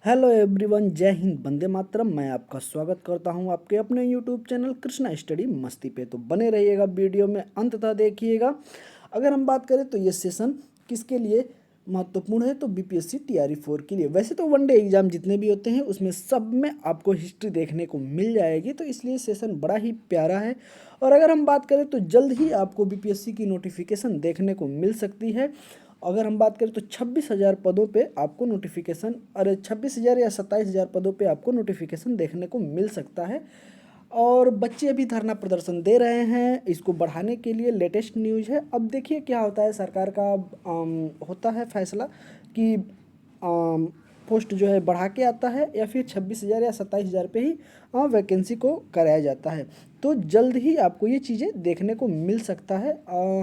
Hello everyone, जय हिंद, वंदे मातरम। मैं आपका स्वागत करता हूं आपके अपने यूट्यूब चैनल कृष्णा स्टडी मस्ती पे। तो बने रहिएगा, वीडियो में अंत तक देखिएगा। अगर हम बात करें तो ये सेशन किसके लिए महत्वपूर्ण है, तो बीपीएससी टीआरई 4 के लिए। वैसे तो वनडे एग्जाम जितने भी होते हैं उसमें सब में आपको हिस्ट्री देखने को मिल जाएगी, तो इसलिए सेशन बड़ा ही प्यारा है। और अगर हम बात करें तो जल्द ही आपको बीपीएससी की नोटिफिकेशन देखने को मिल सकती है। अगर हम बात करें तो 26,000 पदों पे आपको नोटिफिकेशन, अरे 26,000 या 27,000 पदों पे आपको नोटिफिकेशन देखने को मिल सकता है। और बच्चे अभी धरना प्रदर्शन दे रहे हैं इसको बढ़ाने के लिए। लेटेस्ट न्यूज़ है, अब देखिए क्या होता है। सरकार का होता है फैसला कि पोस्ट जो है बढ़ा के आता है या फिर 26,000 या 27,000 पे ही वैकेंसी को कराया जाता है। तो जल्द ही आपको ये चीज़ें देखने को मिल सकता है।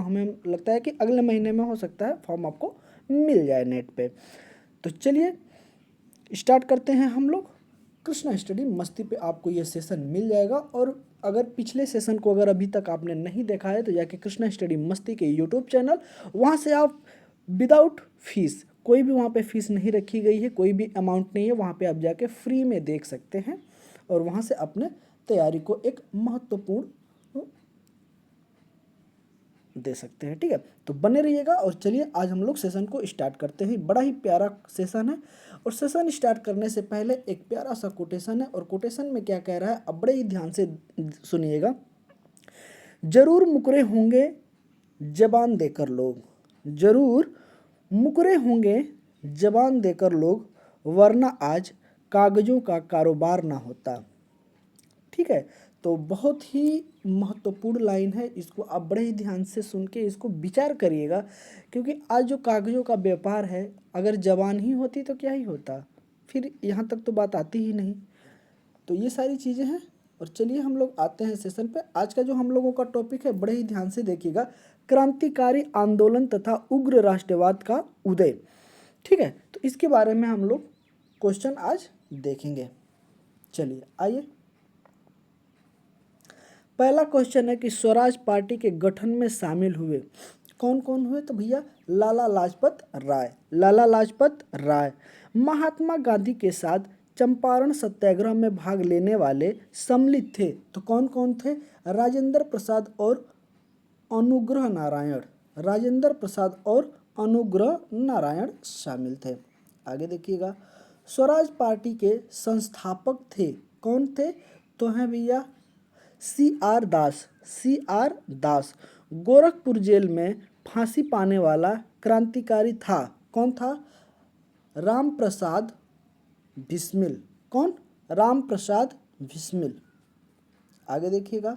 हमें लगता है कि अगले महीने में हो सकता है फॉर्म आपको मिल जाए नेट पे। तो चलिए स्टार्ट करते हैं हम लोग। कृष्णा स्टडी मस्ती पे आपको ये सेशन मिल जाएगा। और अगर पिछले सेशन को अगर अभी तक आपने नहीं देखा है तो जाके कृष्णा स्टडी मस्ती के यूट्यूब चैनल, वहाँ से आप विदाउट फीस, कोई भी वहाँ पे फीस नहीं रखी गई है, कोई भी अमाउंट नहीं है, वहाँ पे आप जाके फ्री में देख सकते हैं और वहाँ से अपने तैयारी को एक महत्वपूर्ण दे सकते हैं। ठीक है, तो बने रहिएगा। और चलिए आज हम लोग सेशन को स्टार्ट करते हैं। बड़ा ही प्यारा सेशन है और सेशन स्टार्ट करने से पहले एक प्यारा सा कोटेशन है। और कोटेशन में क्या कह रहा है, अब बड़े ही ध्यान से सुनिएगा। जरूर मुकरे होंगे जबान देकर लोग, जरूर मुकरे होंगे जबान देकर लोग, वरना आज कागजों का कारोबार ना होता। ठीक है, तो बहुत ही महत्वपूर्ण लाइन है, इसको आप बड़े ही ध्यान से सुन के इसको विचार करिएगा। क्योंकि आज जो कागज़ों का व्यापार है, अगर जबान ही होती तो क्या ही होता, फिर यहाँ तक तो बात आती ही नहीं। तो ये सारी चीज़ें हैं। और चलिए हम लोग आते हैं सेशन पे। आज का जो हम लोगों का टॉपिक है, बड़े ही ध्यान से देखिएगा। क्रांतिकारी आंदोलन तथा उग्र राष्ट्रवाद का उदय। ठीक है, तो इसके बारे में हम लोग क्वेश्चन आज देखेंगे। चलिए आइए। पहला क्वेश्चन है कि स्वराज पार्टी के गठन में शामिल हुए कौन कौन हुए, तो भैया लाला लाजपत राय, लाला लाजपत राय। महात्मा गांधी के साथ चंपारण सत्याग्रह में भाग लेने वाले सम्मिलित थे, तो कौन कौन थे, राजेंद्र प्रसाद और अनुग्रह नारायण, राजेंद्र प्रसाद और अनुग्रह नारायण शामिल थे। आगे देखिएगा। स्वराज पार्टी के संस्थापक थे, कौन थे, तो हैं भैया सी आर दास, सी आर दास। गोरखपुर जेल में फांसी पाने वाला क्रांतिकारी था, कौन था, राम प्रसाद बिस्मिल, कौन, राम प्रसाद बिस्मिल। आगे देखिएगा।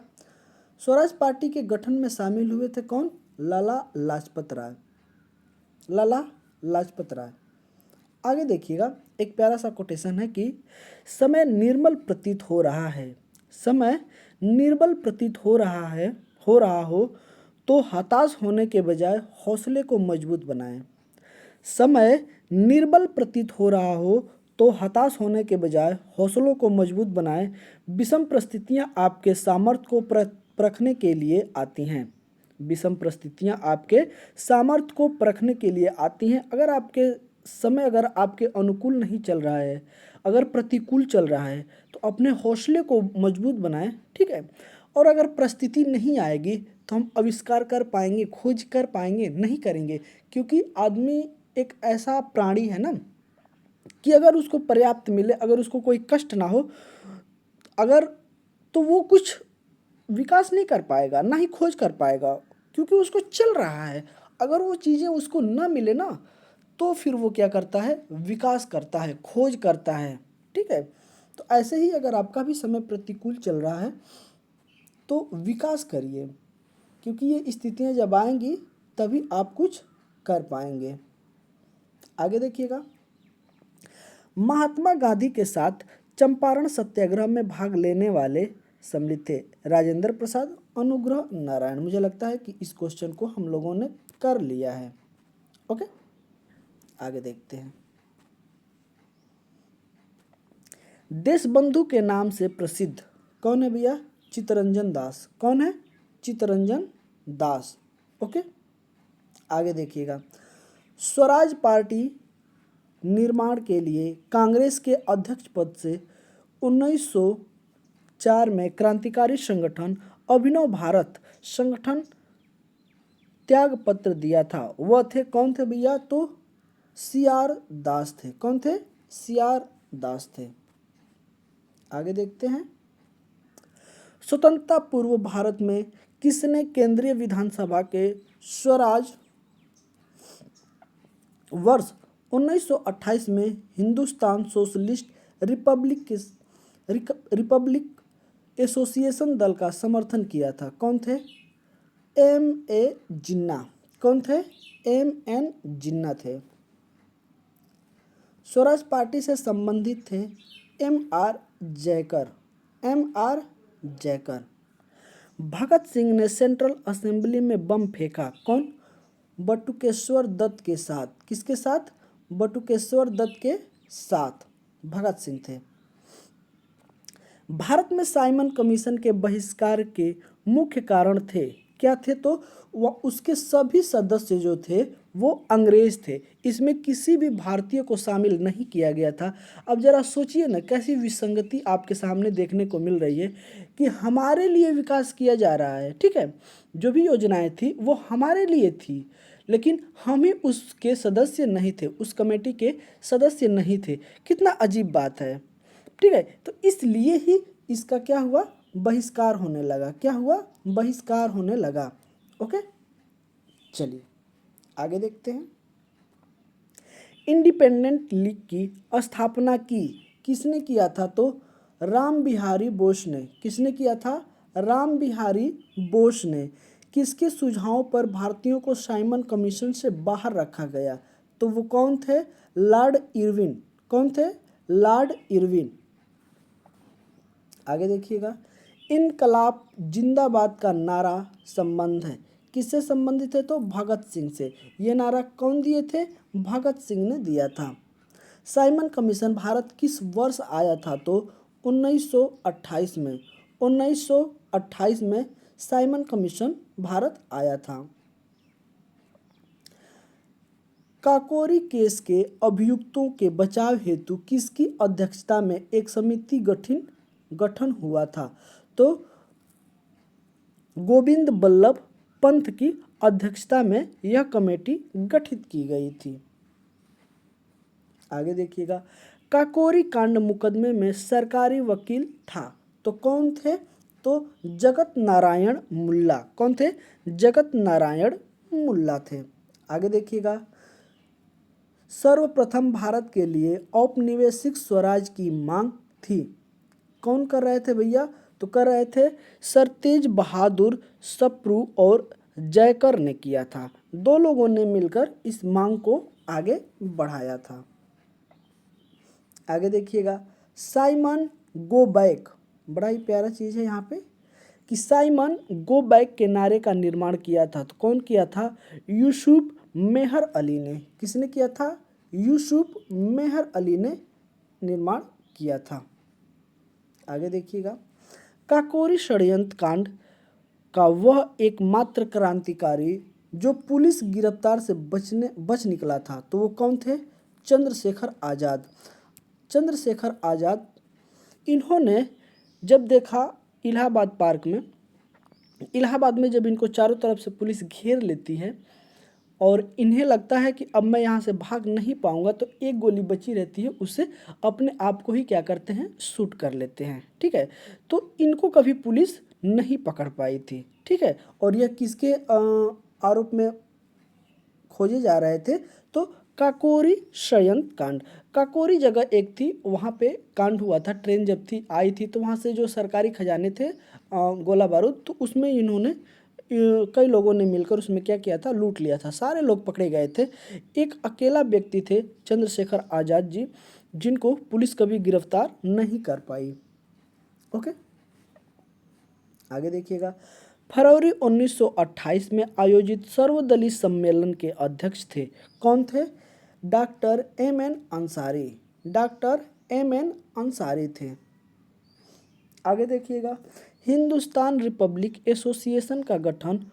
स्वराज पार्टी के गठन में शामिल हुए थे कौन, लाला लाजपत राय, लाला लाजपत राय। आगे देखिएगा, एक प्यारा सा कोटेशन है कि समय निर्मल प्रतीत हो रहा है, समय निर्बल प्रतीत हो रहा है, हो रहा हो तो हताश होने के बजाय हौसले को मजबूत बनाएं। समय निर्बल प्रतीत हो रहा हो तो हताश होने के बजाय हौसलों को मजबूत बनाएं। विषम परिस्थितियां आपके सामर्थ्य को परखने के लिए आती हैं, विषम परिस्थितियां आपके सामर्थ्य को परखने के लिए आती हैं। अगर आपके समय अगर आपके अनुकूल नहीं चल रहा है, अगर प्रतिकूल चल रहा है, तो अपने हौसले को मजबूत बनाएं। ठीक है, और अगर परिस्थिति नहीं आएगी तो हम आविष्कार कर पाएंगे, खोज कर पाएंगे, नहीं करेंगे। क्योंकि आदमी एक ऐसा प्राणी है ना कि अगर उसको पर्याप्त मिले, अगर उसको कोई कष्ट ना हो, अगर, तो वो कुछ विकास नहीं कर पाएगा, ना ही खोज कर पाएगा, क्योंकि उसको चल रहा है। अगर वो चीज़ें उसको ना मिले ना, तो फिर वो क्या करता है, विकास करता है, खोज करता है। ठीक है, तो ऐसे ही अगर आपका भी समय प्रतिकूल चल रहा है तो विकास करिए, क्योंकि ये स्थितियाँ जब आएंगी तभी आप कुछ कर पाएंगे। आगे देखिएगा। महात्मा गांधी के साथ चंपारण सत्याग्रह में भाग लेने वाले सम्मिलित थे राजेंद्र प्रसाद, अनुग्रह नारायण। मुझे लगता है कि इस क्वेश्चन को हम लोगों ने कर लिया है। ओके, आगे देखते हैं। देशबंधु के नाम से प्रसिद्ध कौन है भैया, चित्तरंजन दास, कौन है, चित्तरंजन दास। ओके, आगे देखिएगा। स्वराज पार्टी निर्माण के लिए कांग्रेस के अध्यक्ष पद से 1904 में क्रांतिकारी संगठन अभिनव भारत संगठन त्याग पत्र दिया था? वह थे, कौन थे भैया? तो CR दास थे। कौन थे? CR दास थे। आगे देखते हैं। स्वतंत्रता पूर्व भारत में किसने केंद्रीय विधानसभा के स्वराज वर्ष 1928 में हिंदुस्तान सोशलिस्ट रिपब्लिक एसोसिएशन दल का समर्थन किया था? कौन थे? MA जिन्ना। कौन थे? MN जिन्ना थे। स्वराज पार्टी से संबंधित थे MR जयकर। MR जयकर। भगत सिंह ने सेंट्रल असेंबली में बम फेंका, कौन? बटुकेश्वर दत्त के साथ। किसके साथ? बटुकेश्वर दत्त के साथ भगत सिंह थे। भारत में साइमन कमीशन के बहिष्कार के मुख्य कारण थे, क्या थे? तो वह उसके सभी सदस्य जो थे वो अंग्रेज थे, इसमें किसी भी भारतीय को शामिल नहीं किया गया था। अब जरा सोचिए ना, कैसी विसंगति आपके सामने देखने को मिल रही है कि हमारे लिए विकास किया जा रहा है, ठीक है, जो भी योजनाएं थी वो हमारे लिए थी, लेकिन हम ही उसके सदस्य नहीं थे, उस कमेटी के सदस्य नहीं थे। कितना अजीब बात है, ठीक है। तो इसलिए ही इसका क्या हुआ? बहिष्कार होने लगा। क्या हुआ? बहिष्कार होने लगा। ओके, चलिए आगे देखते हैं। इंडिपेंडेंट लीग की स्थापना की किसने किया था? तो राम बिहारी बोस ने। किसने किया था? राम बिहारी बोस ने। किसके सुझाव पर भारतीयों को साइमन कमीशन से बाहर रखा गया? तो वो कौन थे? Lord Irwin. कौन थे? Lord Irwin. आगे देखिएगा। इनकलाब जिंदाबाद का नारा संबंध है, किससे संबंधित है? तो भगत सिंह से। ये नारा कौन दिए थे? भगत सिंह ने दिया था। साइमन कमीशन भारत किस वर्ष आया था? तो 1928 में। 1928 में साइमन कमीशन भारत आया था। काकोरी केस के अभियुक्तों के बचाव हेतु किसकी अध्यक्षता में एक समिति गठन हुआ था? तो गोविंद बल्लभ पंत की अध्यक्षता में यह कमेटी गठित की गई थी। आगे देखिएगा। काकोरी कांड मुकदमे में सरकारी वकील था, तो कौन थे? तो जगत नारायण मुल्ला। कौन थे? जगत नारायण मुल्ला थे। आगे देखिएगा। सर्वप्रथम भारत के लिए औपनिवेशिक स्वराज की मांग थी, कौन कर रहे थे भैया? तो कर रहे थे सर तेज बहादुर सप्रू और जयकर ने किया था। दो लोगों ने मिलकर इस मांग को आगे बढ़ाया था। आगे देखिएगा। साइमन गो बैक, बड़ा ही प्यारा चीज़ है यहाँ पे कि साइमन गो बैक के नारे का निर्माण किया था, तो कौन किया था? यूसुफ मेहर अली ने। किसने किया था? यूसुफ मेहर अली ने निर्माण किया था। आगे देखिएगा। काकोरी षड्यंत्र कांड का वह एकमात्र क्रांतिकारी जो पुलिस गिरफ्तार से बच निकला था, तो वो कौन थे? चंद्रशेखर आज़ाद। चंद्रशेखर आज़ाद। इन्होंने जब देखा इलाहाबाद में जब इनको चारों तरफ से पुलिस घेर लेती है और इन्हें लगता है कि अब मैं यहाँ से भाग नहीं पाऊँगा, तो एक गोली बची रहती है, उससे अपने आप को ही क्या करते हैं? शूट कर लेते हैं, ठीक है। तो इनको कभी पुलिस नहीं पकड़ पाई थी, ठीक है। और यह किसके आरोप में खोजे जा रहे थे? तो काकोरी षड्यंत्र कांड। काकोरी जगह एक थी, वहाँ पे कांड हुआ था। ट्रेन जब आई थी तो वहाँ से जो सरकारी खजाने थे गोला बारूद, तो उसमें इन्होंने कई लोगों ने मिलकर उसमें क्या किया था? लूट लिया था। सारे लोग पकड़े गए थे। एक अकेला व्यक्ति थे चंद्रशेखर आज़ाद जी, जिनको पुलिस कभी गिरफ्तार नहीं कर पाई। ओके, आगे देखिएगा। फरवरी 1928 में आयोजित सर्वदलीय सम्मेलन के अध्यक्ष थे, कौन थे? Doctor MN Ansari. Doctor MN Ansari थे। आगे देखिएगा। हिंदुस्तान रिपब्लिक एसोसिएशन का गठन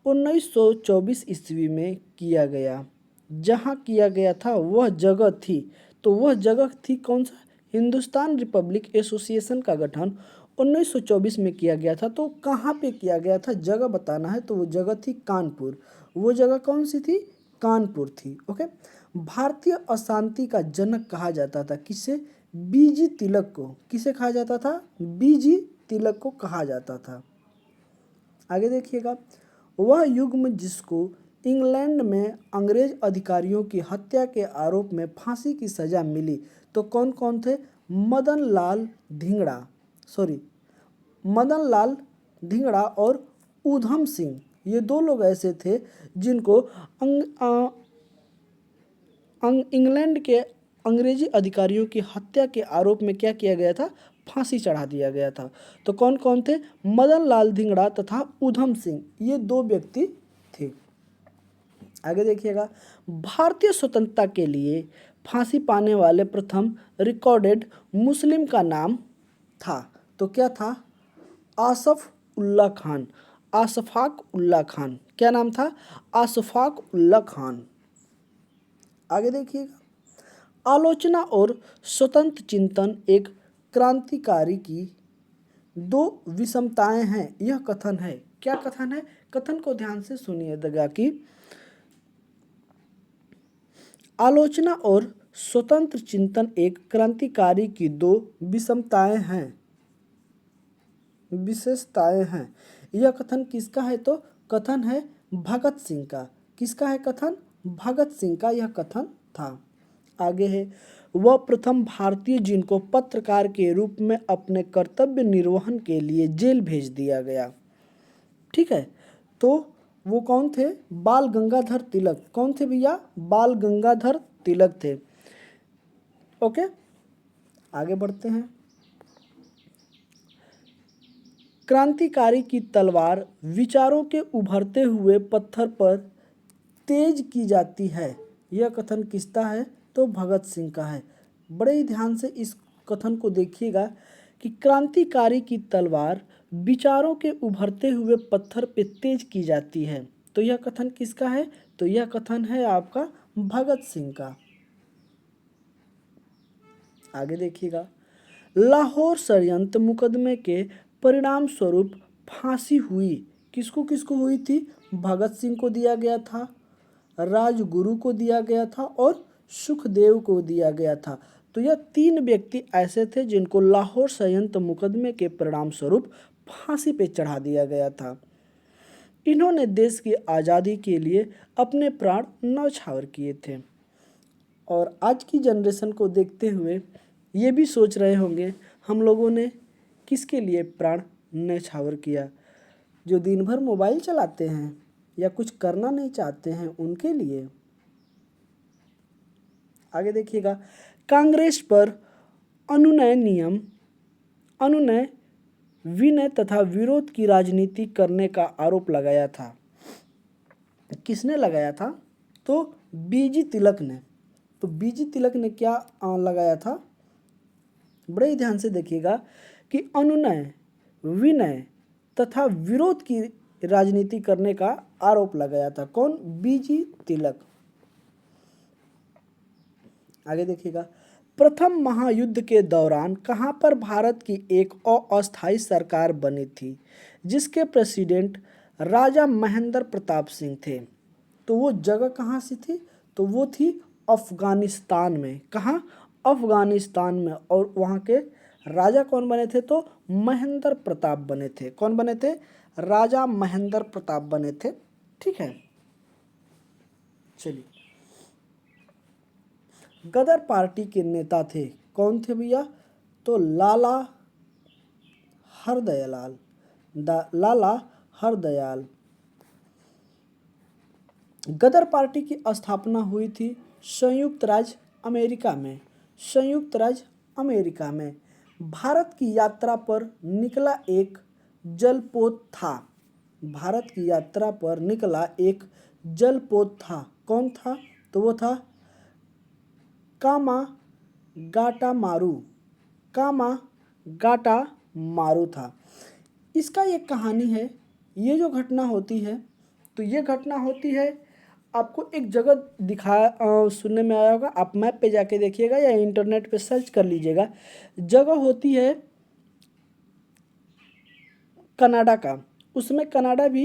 1924 ईस्वी में किया गया। जहाँ किया गया था वह जगह थी, तो वह जगह थी कौन सा? हिंदुस्तान रिपब्लिक एसोसिएशन का गठन 1924 में किया गया था। तो कहाँ पे किया गया था, जगह बताना है, तो वो जगह थी कानपुर। वो जगह कौन सी थी? कानपुर थी। ओके। भारतीय अशांति का जनक कहा जाता था किसे? बीजी तिलक को। किसे कहा जाता था? बीजी तिलक को कहा जाता था। आगे देखिएगा, वह युग्म जिसको इंग्लैंड में अंग्रेज अधिकारियों की हत्या के आरोप में फांसी की सजा मिली, तो कौन कौन थे? मदन लाल धिंगड़ा और ऊधम सिंह, ये दो लोग ऐसे थे जिनको इंग्लैंड के अंग्रेजी अधिकारियों की हत्या के आरोप में क्या किया गया था? फांसी चढ़ा दिया गया था। तो कौन कौन थे? मदन लाल धिंगड़ा तथा ऊधम सिंह, ये दो व्यक्ति थे। आगे देखिएगा, भारतीय स्वतंत्रता के लिए फांसी पाने वाले प्रथम रिकॉर्डेड मुस्लिम का नाम था, तो क्या था? आसफ उल्ला खान। आसफाक उल्ला खान। क्या नाम था? आसफाक उल्ला खान। आगे देखिएगा, आलोचना और स्वतंत्र चिंतन एक क्रांतिकारी की दो विषमताएं हैं, यह कथन है। क्या कथन है? कथन को ध्यान से सुनिएगा कि आलोचना और स्वतंत्र चिंतन एक क्रांतिकारी की दो विषमताएं हैं, विशेषताएं हैं। यह कथन किसका है? तो कथन है भगत सिंह का। किसका है कथन? भगत सिंह का यह कथन था। आगे है, वह प्रथम भारतीय जिनको पत्रकार के रूप में अपने कर्तव्य निर्वहन के लिए जेल भेज दिया गया। ठीक है, तो वो कौन थे? बाल गंगाधर तिलक। कौन थे भैया? बाल गंगाधर तिलक थे। ओके, आगे बढ़ते हैं। क्रांतिकारी की तलवार विचारों के उभरते हुए पत्थर पर तेज की जाती है, यह कथन किसका है? तो भगत सिंह का है। बड़े ही ध्यान से इस कथन को देखिएगा कि क्रांतिकारी की तलवार विचारों के उभरते हुए पत्थर पे तेज की जाती है, तो यह कथन किसका है? तो यह कथन है आपका भगत सिंह का। आगे देखिएगा, लाहौर षड्यंत्र मुकदमे के परिणाम स्वरूप फांसी हुई। किसको किसको हुई थी? भगत सिंह को दिया गया था, राजगुरु को दिया गया था और सुखदेव को दिया गया था। तो यह तीन व्यक्ति ऐसे थे जिनको लाहौर षड्यंत्र मुकदमे के परिणाम स्वरूप फांसी पे चढ़ा दिया गया था। इन्होंने देश की आज़ादी के लिए अपने प्राण न्यौछावर किए थे। और आज की जनरेशन को देखते हुए ये भी सोच रहे होंगे हम लोगों ने किसके लिए प्राण न्यौछावर किया? जो दिन भर मोबाइल चलाते हैं या कुछ करना नहीं चाहते हैं, उनके लिए। आगे देखिएगा, कांग्रेस पर अनुनय विनय तथा विरोध की राजनीति करने का आरोप लगाया था। किसने लगाया था? तो बीजी तिलक ने। तो बीजी तिलक ने क्या लगाया था? बड़े ही ध्यान से देखिएगा कि अनुनय विनय तथा विरोध की राजनीति करने का आरोप लगाया था। कौन? बीजी तिलक। आगे देखिएगा, प्रथम महायुद्ध के दौरान कहाँ पर भारत की एक अस्थायी सरकार बनी थी जिसके प्रेसिडेंट राजा महेंद्र प्रताप सिंह थे? तो वो जगह कहाँ सी थी? तो वो थी अफगानिस्तान में। कहाँ? अफगानिस्तान में। और वहाँ के राजा कौन बने थे? तो महेंद्र प्रताप बने थे। कौन बने थे? राजा महेंद्र प्रताप बने थे। ठीक है, चलिए। गदर पार्टी के नेता थे, कौन थे भैया? तो लाला हरदयाल। गदर पार्टी की स्थापना हुई थी संयुक्त राज्य अमेरिका में। संयुक्त राज्य अमेरिका में भारत की यात्रा पर निकला एक जलपोत था। भारत की यात्रा पर निकला एक जलपोत था। कौन था? तो वो था कामागाटा मारू था। इसका एक कहानी है। ये जो घटना होती है, तो ये घटना होती है आपको एक जगह सुनने में आया होगा, आप मैप पे जाके देखिएगा या इंटरनेट पे सर्च कर लीजिएगा। जगह होती है कनाडा का, उसमें कनाडा भी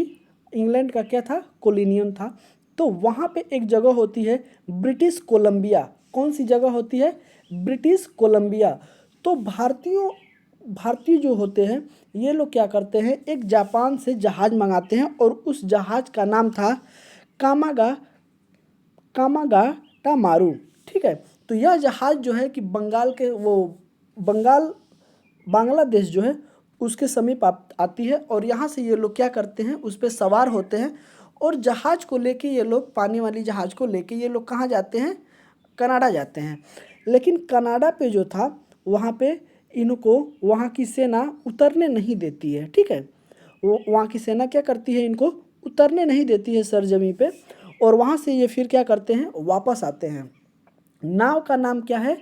इंग्लैंड का क्या था, कॉलोनियन था। तो वहाँ पे एक जगह होती है ब्रिटिश कोलंबिया। कौन सी जगह होती है, ब्रिटिश कोलंबिया। तो भारतीय जो होते हैं ये लोग क्या करते हैं, एक जापान से जहाज़ मंगाते हैं और उस जहाज़ का नाम था कामागाटा मारू। ठीक है, तो यह जहाज़ जो है कि बांग्लादेश जो है उसके समीप आती है और यहाँ से ये लोग क्या करते हैं, उस पर सवार होते हैं और जहाज़ को लेके ये लोग, पानी वाली जहाज़ को लेके ये लोग कहाँ जाते हैं, कनाडा जाते हैं। लेकिन कनाडा पे जो था वहाँ पे इनको वहाँ की सेना उतरने नहीं देती है। ठीक है, वो वहाँ की सेना क्या करती है, इनको उतरने नहीं देती है सरजमी पे, और वहाँ से ये फिर क्या करते हैं, वापस आते हैं। नाव का नाम क्या है,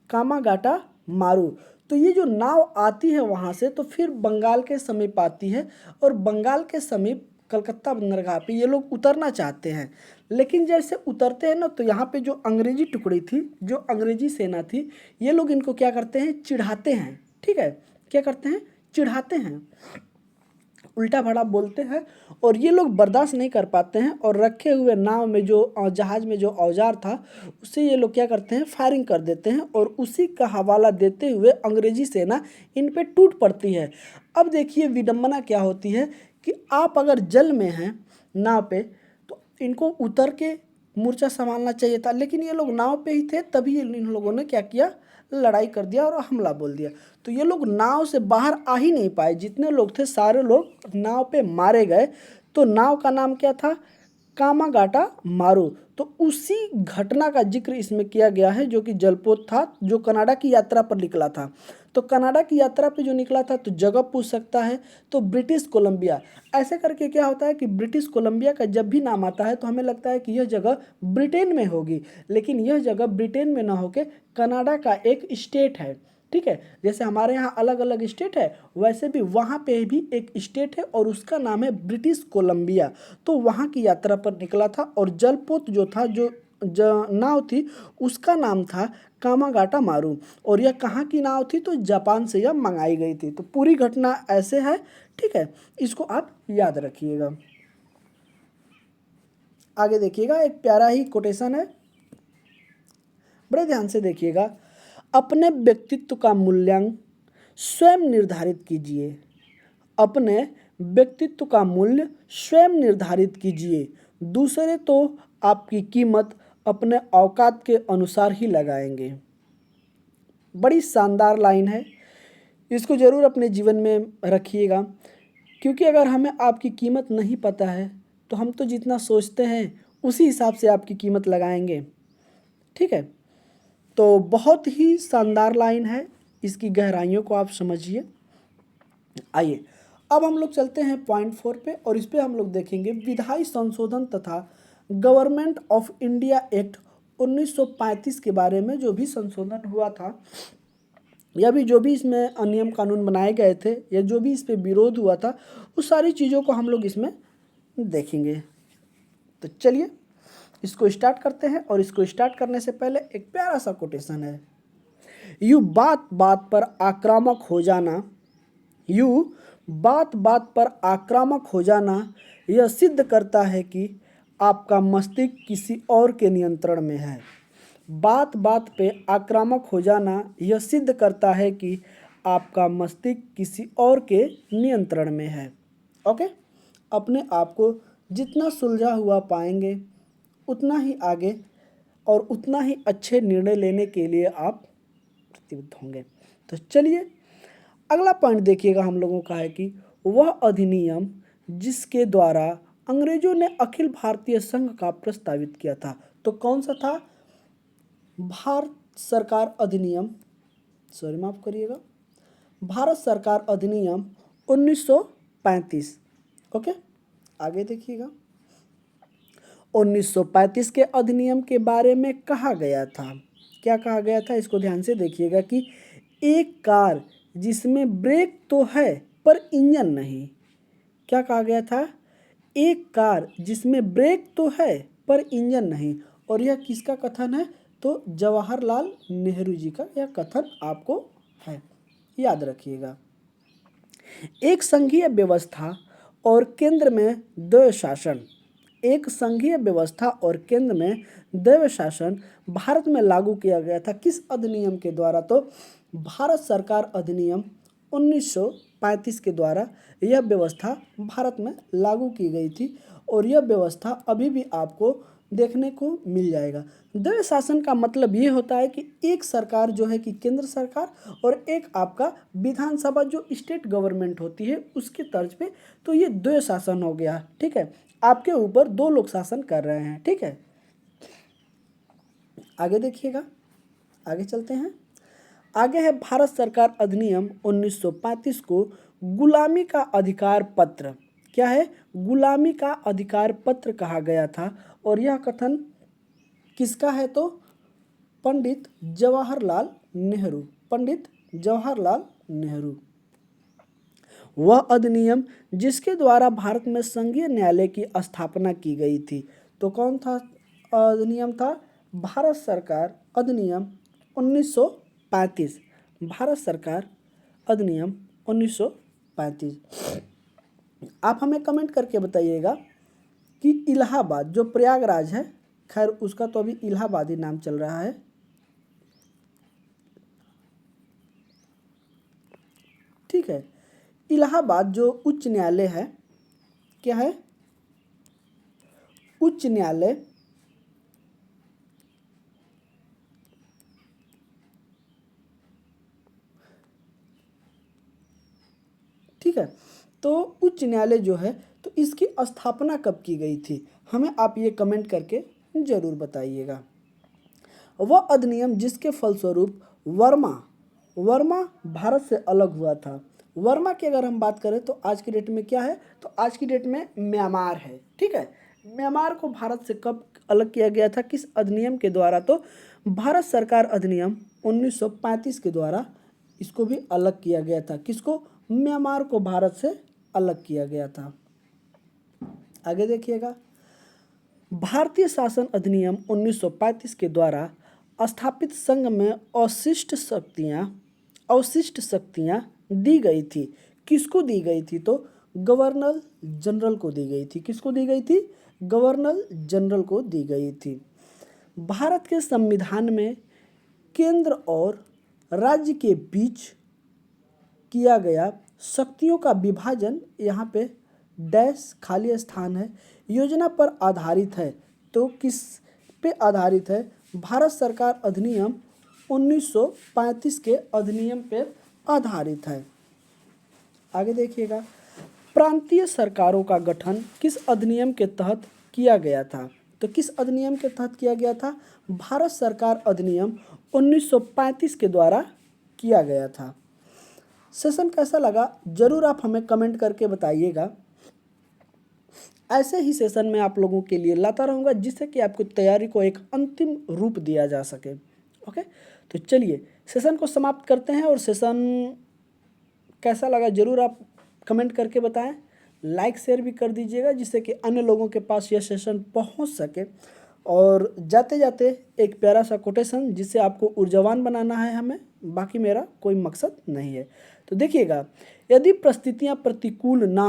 कामागाटा मारू। तो ये जो नाव आती है वहाँ से तो फिर बंगाल के समीप आती है और बंगाल के समीप कलकत्ता बंदरगाह पे ये लोग उतरना चाहते हैं। लेकिन जैसे उतरते हैं ना, तो यहाँ पे जो अंग्रेजी टुकड़ी थी, जो अंग्रेजी सेना थी, ये लोग इनको क्या करते हैं, चिढ़ाते हैं। ठीक है, क्या करते हैं, चिढ़ाते हैं, उल्टा भड़ा बोलते हैं और ये लोग बर्दाश्त नहीं कर पाते हैं और रखे हुए नाव में जो जहाज़ में जो औजार था उससे ये लोग क्या करते हैं, फायरिंग कर देते हैं और उसी का हवाला देते हुए अंग्रेजी सेना इन पे टूट पड़ती है। अब देखिए विडंबना क्या होती है कि आप अगर जल में हैं नाव पे तो इनको उतर के मोर्चा संभालना चाहिए था, लेकिन ये लोग नाव पे ही थे, तभी इन लोगों ने क्या किया, लड़ाई कर दिया और हमला बोल दिया। तो ये लोग नाव से बाहर आ ही नहीं पाए, जितने लोग थे सारे लोग नाव पे मारे गए। तो नाव का नाम क्या था, कामागाटा मारू। तो उसी घटना का जिक्र इसमें किया गया है जो कि जलपोत था, जो कनाडा की यात्रा पर निकला था। तो कनाडा की यात्रा पे जो निकला था तो जगह पूछ सकता है, तो ब्रिटिश कोलंबिया। ऐसे करके क्या होता है कि ब्रिटिश कोलंबिया का जब भी नाम आता है तो हमें लगता है कि यह जगह ब्रिटेन में होगी, लेकिन यह जगह ब्रिटेन में ना होके कनाडा का एक स्टेट है। ठीक है, जैसे हमारे यहाँ अलग अलग स्टेट है, वैसे भी वहाँ पे भी एक स्टेट है और उसका नाम है ब्रिटिश कोलंबिया। तो वहाँ की यात्रा पर निकला था और जलपोत जो था, जो नाव थी, उसका नाम था कामागाटा मारू। और यह कहाँ की नाव थी, तो जापान से यह मंगाई गई थी। तो पूरी घटना ऐसे है। ठीक है, इसको आप याद रखिएगा। आगे देखिएगा, एक प्यारा ही कोटेशन है, बड़े ध्यान से देखिएगा। अपने व्यक्तित्व का मूल्यांकन स्वयं निर्धारित कीजिए। अपने व्यक्तित्व का मूल्य स्वयं निर्धारित कीजिए, दूसरे तो आपकी कीमत अपने औकात के अनुसार ही लगाएंगे। बड़ी शानदार लाइन है, इसको ज़रूर अपने जीवन में रखिएगा, क्योंकि अगर हमें आपकी कीमत नहीं पता है तो हम तो जितना सोचते हैं उसी हिसाब से आपकी कीमत लगाएंगे। ठीक है, तो बहुत ही शानदार लाइन है, इसकी गहराइयों को आप समझिए। आइए अब हम लोग चलते हैं पॉइंट 4 पे और इस पे हम लोग देखेंगे विधायी संशोधन तथा गवर्नमेंट ऑफ इंडिया एक्ट 1935 के बारे में। जो भी संशोधन हुआ था या भी जो भी इसमें नियम कानून बनाए गए थे या जो भी इस पे विरोध हुआ था, उस सारी चीज़ों को हम लोग इसमें देखेंगे। तो चलिए इसको स्टार्ट करते हैं, और इसको स्टार्ट करने से पहले एक प्यारा सा कोटेशन है। यू बात बात पर आक्रामक हो जाना, यू बात बात पर आक्रामक हो जाना यह सिद्ध करता है कि आपका मस्तिष्क किसी और के नियंत्रण में है। बात बात पे आक्रामक हो जाना यह सिद्ध करता है कि आपका मस्तिष्क किसी और के नियंत्रण में है। ओके, अपने आप को जितना सुलझा हुआ पाएंगे उतना ही आगे और उतना ही अच्छे निर्णय लेने के लिए आप प्रतिबद्ध होंगे। तो चलिए अगला पॉइंट देखिएगा, हम लोगों का है कि वह अधिनियम जिसके द्वारा अंग्रेजों ने अखिल भारतीय संघ का प्रस्तावित किया था। तो कौन सा था, भारत सरकार अधिनियम, सॉरी माफ करिएगा, भारत सरकार अधिनियम 1935। ओके, आगे देखिएगा। 1935 के अधिनियम के बारे में कहा गया था, क्या कहा गया था, इसको ध्यान से देखिएगा कि एक कार जिसमें ब्रेक तो है पर इंजन नहीं। क्या कहा गया था, एक कार जिसमें ब्रेक तो है पर इंजन नहीं। और यह किसका कथन है? तो जवाहरलाल नेहरू जी का यह कथन आपको है, याद रखिएगा। एक संघीय व्यवस्था और केंद्र में द्वैध शासन। एक संघीय व्यवस्था और केंद्र में द्वैध शासन भारत में लागू किया गया था किस अधिनियम के द्वारा? तो भारत सरकार अधिनियम 1935 के द्वारा यह व्यवस्था भारत में लागू की गई थी। और यह व्यवस्था अभी भी आपको देखने को मिल जाएगा। द्वैध शासन का मतलब ये होता है कि एक सरकार जो है कि केंद्र सरकार और एक आपका विधानसभा जो स्टेट गवर्नमेंट होती है उसके तर्ज पे, तो ये द्वैध शासन हो गया। ठीक है, आपके ऊपर दो लोग शासन कर रहे हैं। ठीक है, आगे देखिएगा, आगे चलते हैं। आगे है भारत सरकार अधिनियम 1935 को गुलामी का अधिकार पत्र। क्या है? गुलामी का अधिकार पत्र कहा गया था। और यह कथन किसका है? तो पंडित जवाहरलाल नेहरू। पंडित जवाहरलाल नेहरू। वह अधिनियम जिसके द्वारा भारत में संघीय न्यायालय की स्थापना की गई थी। तो कौन था अधिनियम? था भारत सरकार अधिनियम 1935। भारत सरकार अधिनियम 1935। आप हमें कमेंट करके बताइएगा कि इलाहाबाद जो प्रयागराज है, खैर उसका तो अभी इलाहाबाद ही नाम चल रहा है। ठीक है, इलाहाबाद जो उच्च न्यायालय है, क्या है? उच्च न्यायालय ठीक है, तो उच्च न्यायालय जो है तो इसकी स्थापना कब की गई थी? हमें आप ये कमेंट करके जरूर बताइएगा। वह अधिनियम जिसके फलस्वरूप वर्मा भारत से अलग हुआ था। वर्मा की अगर हम बात करें तो आज की डेट में क्या है? तो आज की डेट में म्यांमार है। ठीक है, म्यांमार को भारत से कब अलग किया गया था? किस अधिनियम के द्वारा? तो भारत सरकार अधिनियम 1935 के द्वारा इसको भी अलग किया गया था। किसको? म्यांमार को भारत से अलग किया गया था। आगे देखिएगा, भारतीय शासन अधिनियम 1935 के द्वारा स्थापित संघ में अवशिष्ट शक्तियाँ दी गई थी। किसको दी गई थी? तो गवर्नर जनरल को दी गई थी। किसको दी गई थी? गवर्नर जनरल को दी गई थी। भारत के संविधान में केंद्र और राज्य के बीच किया गया शक्तियों का विभाजन, यहाँ पे डैश खाली स्थान है, योजना पर आधारित है। तो किस पे आधारित है? भारत सरकार अधिनियम 1935 के अधिनियम पे आधारित है। आगे देखिएगा, प्रांतीय सरकारों का गठन किस अधिनियम के तहत किया गया था? तो किस अधिनियम के तहत किया गया था? भारत सरकार अधिनियम 1935 के द्वारा किया गया था। सेशन कैसा लगा जरूर आप हमें कमेंट करके बताइएगा। ऐसे ही सेशन में आप लोगों के लिए लाता रहूँगा जिससे कि आपको तैयारी को एक अंतिम रूप दिया जा सके। ओके, तो चलिए सेशन को समाप्त करते हैं। और सेशन कैसा लगा जरूर आप कमेंट करके बताएं, लाइक शेयर भी कर दीजिएगा जिससे कि अन्य लोगों के पास यह सेशन पहुंच सके। और जाते जाते एक प्यारा सा कोटेशन जिससे आपको ऊर्जावान बनाना है हमें, बाकी मेरा कोई मकसद नहीं है। तो देखिएगा, यदि परिस्थितियाँ प्रतिकूल ना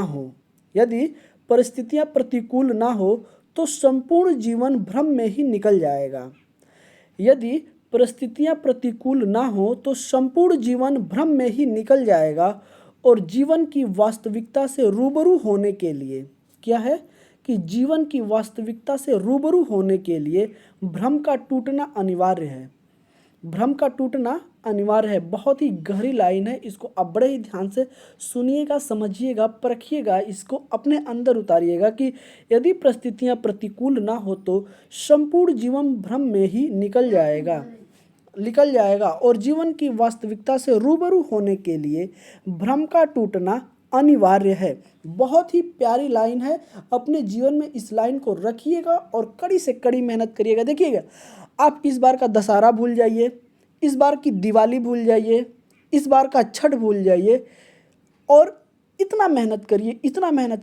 हो तो संपूर्ण जीवन भ्रम में ही निकल जाएगा। यदि परिस्थितियाँ प्रतिकूल ना हो तो संपूर्ण जीवन भ्रम में ही निकल जाएगा। और जीवन की वास्तविकता से रूबरू होने के लिए क्या है कि जीवन की वास्तविकता से रूबरू होने के लिए भ्रम का टूटना अनिवार्य है। भ्रम का टूटना अनिवार्य है। बहुत ही गहरी लाइन है, इसको आप बड़े ही ध्यान से सुनिएगा, समझिएगा, परखिएगा, इसको अपने अंदर उतारिएगा कि यदि परिस्थितियाँ प्रतिकूल ना हो तो संपूर्ण जीवन भ्रम में ही निकल जाएगा और जीवन की वास्तविकता से रूबरू होने के लिए भ्रम का टूटना अनिवार्य है। बहुत ही प्यारी लाइन है, अपने जीवन में इस लाइन को रखिएगा और कड़ी से कड़ी मेहनत करिएगा। देखिएगा, आप इस बार का दशहरा भूल जाइए, इस बार की दिवाली भूल जाइए, इस बार का छठ भूल जाइए और इतना मेहनत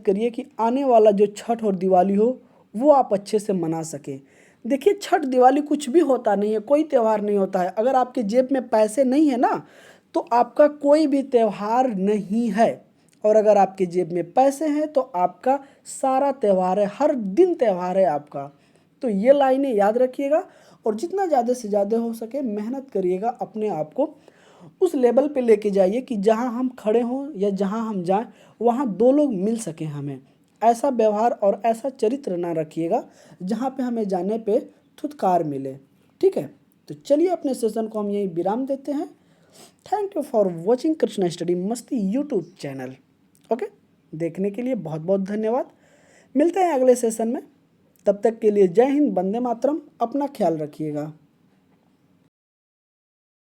करिए कि आने वाला जो छठ और दिवाली हो वो आप अच्छे से मना सकें। देखिए, छठ दिवाली कुछ भी होता नहीं है, कोई त्यौहार नहीं होता है। अगर आपके जेब में पैसे नहीं है ना, तो आपका कोई भी त्यौहार नहीं है। और अगर आपके जेब में पैसे हैं तो आपका सारा त्यौहार है, हर दिन त्यौहार है आपका। तो ये लाइनें याद रखिएगा और जितना ज़्यादा से ज़्यादा हो सके मेहनत करिएगा, अपने आप को उस लेवल पे लेके जाइए कि जहाँ हम खड़े हों या जहाँ हम जाएं वहाँ दो लोग मिल सकें हमें। ऐसा व्यवहार और ऐसा चरित्र ना रखिएगा जहाँ पे हमें जाने पे थुतकार मिले। ठीक है, तो चलिए अपने सेशन को हम यहीं विराम देते हैं। Thank you for watching Krishna study मस्ती यूट्यूब चैनल। ओके, देखने के लिए बहुत बहुत धन्यवाद। मिलते हैं अगले सेशन में, तब तक के लिए जय हिंद, वंदे मातरम। अपना ख्याल रखिएगा।